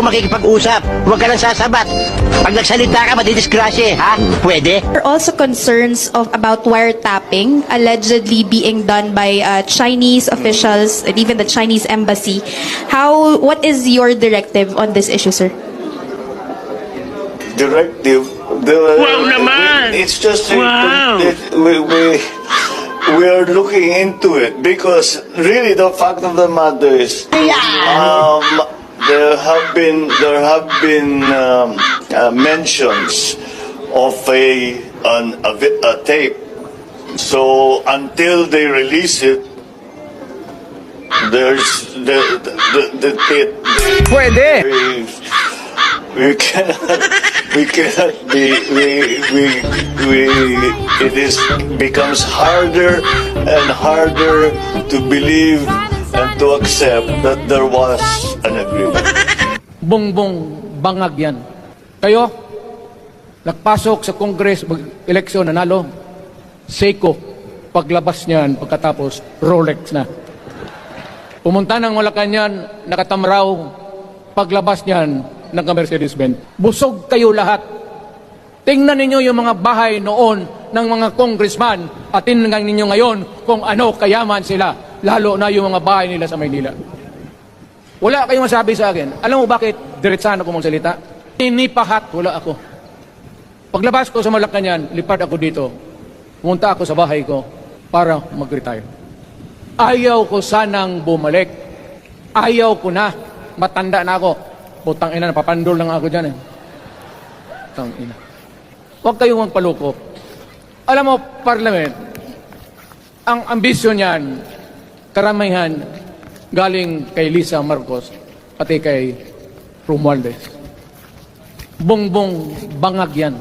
ako makikipag-usap. Huwag ka lang sasabat. Pag nagsalita ka, madidisgrasya, ha? Pwede? There are also concerns about wiretapping allegedly being done by Chinese officials and even the Chinese embassy. What is your directive on this issue, sir? Directive. Wow naman! It's just Wow! we are looking into it because really the fact of the matter is there have been mentions of a tape. So until they release it, there's the Pwede. we cannot be it becomes harder and harder to believe and to accept that there was an agreement. Bongbong bangag yan. Kayo, nagpasok sa Congress, mag-eleksyon, nanalo. Seiko, paglabas niyan, pagkatapos, Rolex na. Pumunta ng Malacanang, nakatamraw, paglabas niyan, nagka-Mercedes-Benz. Busog kayo lahat. Tingnan ninyo yung mga bahay noon ng mga congressman at tingnan ninyo ngayon kung ano kayaman sila, lalo na yung mga bahay nila sa Maynila. Wala kayong masabi sa akin. Alam mo bakit diretsahan ako magsalita? Inipahat, wala ako. Paglabas ko sa Malacanang, lipad ako dito. Pumunta ako sa bahay ko para mag-retire. Ayaw ko sanang bumalik. Ayaw ko na. Matanda na ako. Putang ina, napapandol lang ako dyan eh. Putang ina. Huwag kayong magpalukop. Alam mo, Parliament, ang ambisyon niyan, karamihan, galing kay Lisa Marcos, pati kay Romualdez. Bongbong bangag yan.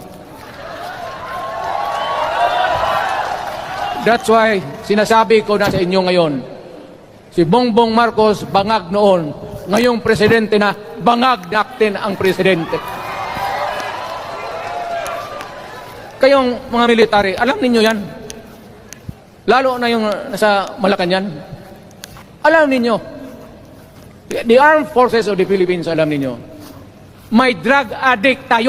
That's why, sinasabi ko na sa inyo ngayon, si Bongbong Marcos bangag noon, ngayong presidente na, bangag natin ang presidente. Kayong mga military, alam ninyo yan. Lalo na yung nasa Malacanang. Alam ninyo, the armed forces of the Philippines, alam ninyo, may drug addict tayo.